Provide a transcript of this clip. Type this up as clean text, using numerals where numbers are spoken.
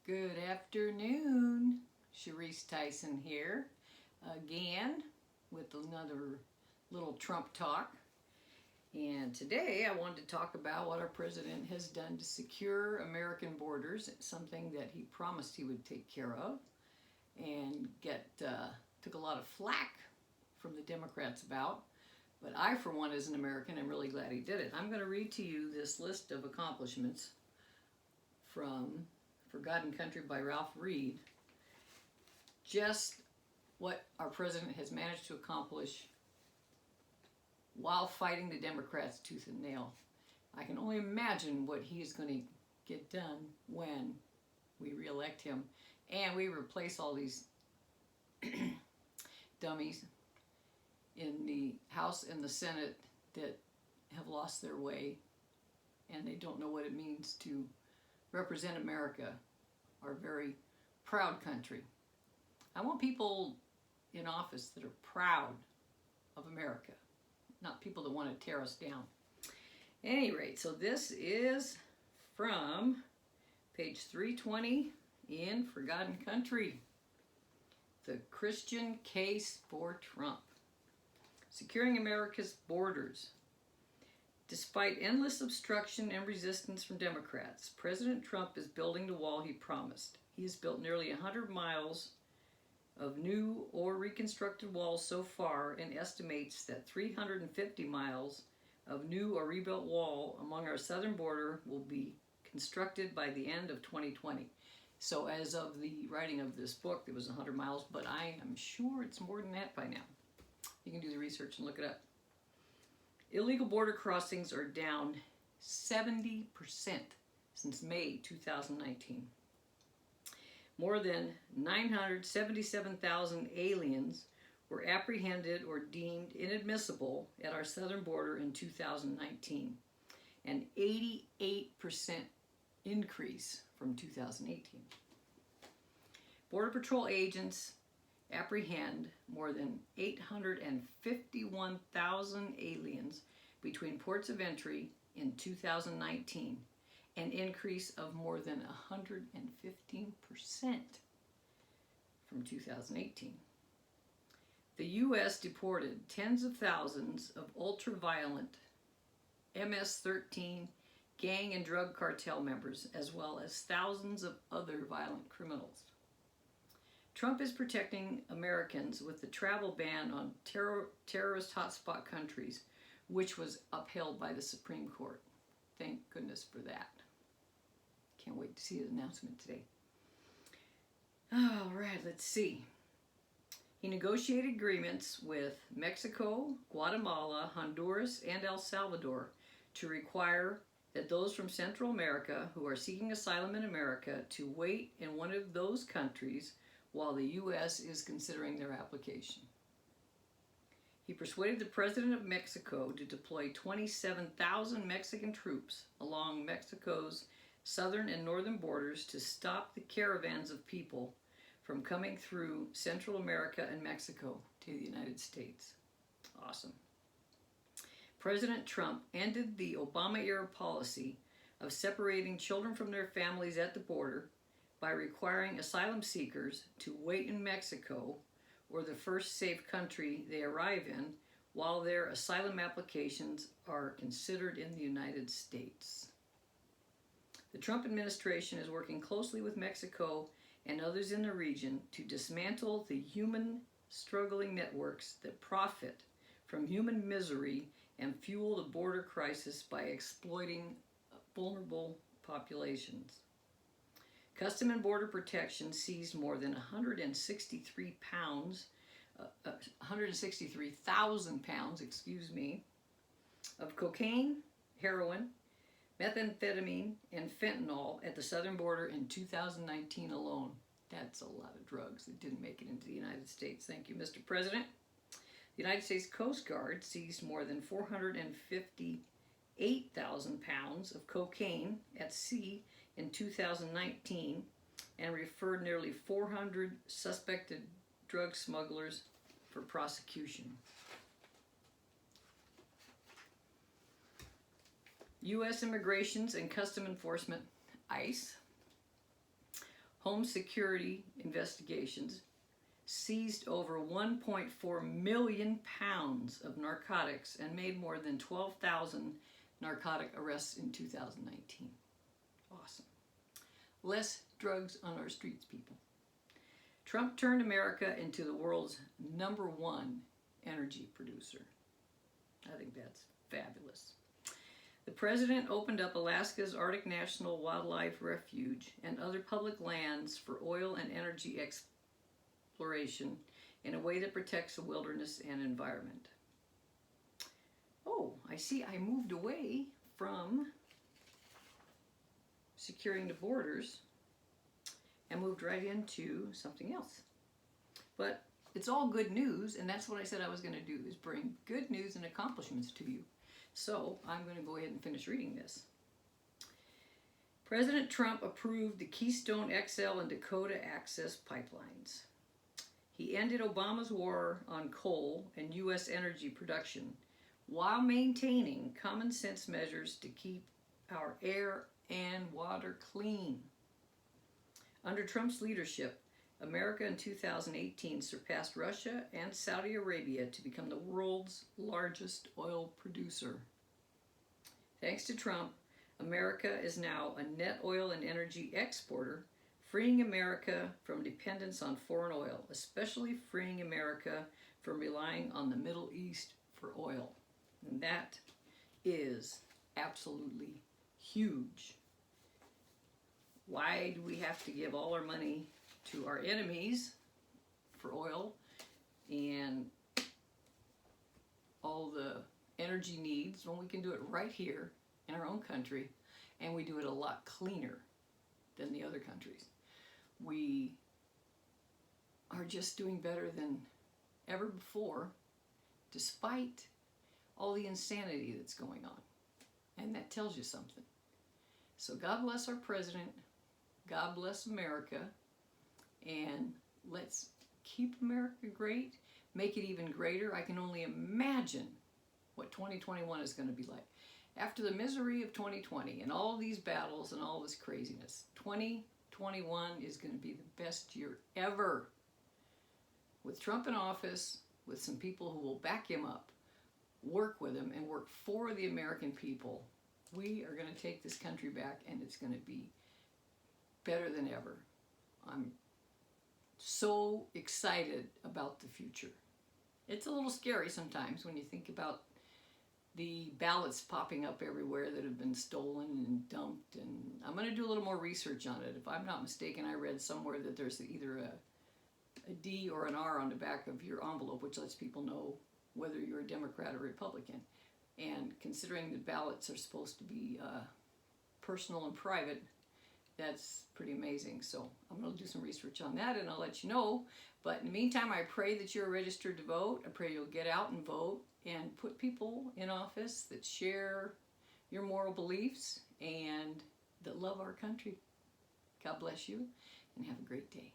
Good afternoon. Sharice Tyson here again with another little Trump talk. And today I wanted to talk about what our president has done to secure American borders, something that he promised he would take care of and took a lot of flack from the Democrats about. But I, for one, as an American, am really glad he did it. I'm going to read to you this list of accomplishments from Forgotten Country by Ralph Reed. Just what our president has managed to accomplish while fighting the Democrats tooth and nail. I can only imagine what he is going to get done when we reelect him and we replace all these dummies in the House and the Senate that have lost their way and they don't know what it means to represent America, our very proud country. I want people in office that are proud of America, not people that want to tear us down. At any rate, so this is from page 320 in Forgotten Country. The Christian Case for Trump. Securing America's borders. Despite endless obstruction and resistance from Democrats, President Trump is building the wall he promised. He has built nearly 100 miles of new or reconstructed walls so far and estimates that 350 miles of new or rebuilt wall along our southern border will be constructed by the end of 2020. So as of the writing of this book, it was 100 miles, but I am sure it's more than that by now. You can do the research and look it up. Illegal border crossings are down 70% since May 2019. More than 977,000 aliens were apprehended or deemed inadmissible at our southern border in 2019, an 88% increase from 2018. Border Patrol agents apprehend more than 851,000 aliens between ports of entry in 2019, an increase of more than 115% from 2018. The U.S. deported tens of thousands of ultra-violent MS-13 gang and drug cartel members, as well as thousands of other violent criminals. Trump is protecting Americans with the travel ban on terrorist hotspot countries, which was upheld by the Supreme Court. Thank goodness for that. Can't wait to see the announcement today. All right, let's see. He negotiated agreements with Mexico, Guatemala, Honduras, and El Salvador to require that those from Central America who are seeking asylum in America to wait in one of those countries while the U.S. is considering their application. He persuaded the president of Mexico to deploy 27,000 Mexican troops along Mexico's southern and northern borders to stop the caravans of people from coming through Central America and Mexico to the United States. Awesome. President Trump ended the Obama-era policy of separating children from their families at the border by requiring asylum seekers to wait in Mexico or the first safe country they arrive in while their asylum applications are considered in the United States. The Trump administration is working closely with Mexico and others in the region to dismantle the human struggling networks that profit from human misery and fuel the border crisis by exploiting vulnerable populations. Custom and Border Protection seized more than 163,000 pounds, of cocaine, heroin, methamphetamine, and fentanyl at the southern border in 2019 alone. That's a lot of drugs that didn't make it into the United States. Thank you, Mr. President. The United States Coast Guard seized more than 458,000 pounds of cocaine at sea in 2019 and referred nearly 400 suspected drug smugglers for prosecution. U.S. Immigrations and Custom Enforcement, ICE, Home Security Investigations seized over 1.4 million pounds of narcotics and made more than 12,000 narcotic arrests in 2019. Awesome. Less drugs on our streets, people. Trump turned America into the world's #1 energy producer. I think that's fabulous. The president opened up Alaska's Arctic National Wildlife Refuge and other public lands for oil and energy exploration in a way that protects the wilderness and environment. Oh, I see I moved away from securing the borders and moved right into something else. But it's all good news, and that's what I said I was going to do, is bring good news and accomplishments to you. So I'm going to go ahead and finish reading this. President Trump approved the Keystone XL and Dakota Access pipelines. He ended Obama's war on coal and U.S. energy production while maintaining common sense measures to keep our air and water clean. Under Trump's leadership, America in 2018 surpassed Russia and Saudi Arabia to become the world's largest oil producer. Thanks to Trump, America is now a net oil and energy exporter, freeing America from dependence on foreign oil, especially freeing America from relying on the Middle East for oil. And that is absolutely huge. Why do we have to give all our money to our enemies for oil and all the energy needs when we can do it right here in our own country, and we do it a lot cleaner than the other countries? We are just doing better than ever before, despite all the insanity that's going on. And that tells you something. So God bless our president. God bless America. And let's keep America great, make it even greater. I can only imagine what 2021 is going to be like. After the misery of 2020 and all these battles and all this craziness, 2021 is going to be the best year ever. With Trump in office, with some people who will back him up, work with him, and work for the American people, we are going to take this country back, and it's going to be better than ever. I'm so excited about the future. It's a little scary sometimes when you think about the ballots popping up everywhere that have been stolen and dumped, and I'm going to do a little more research on it. If I'm not mistaken, I read somewhere that there's either a D or an R on the back of your envelope, which lets people know whether you're a Democrat or Republican. And considering the ballots are supposed to be personal and private, that's pretty amazing. So I'm going to do some research on that, and I'll let you know. But in the meantime, I pray that you're registered to vote. I pray you'll get out and vote and put people in office that share your moral beliefs and that love our country. God bless you, and have a great day.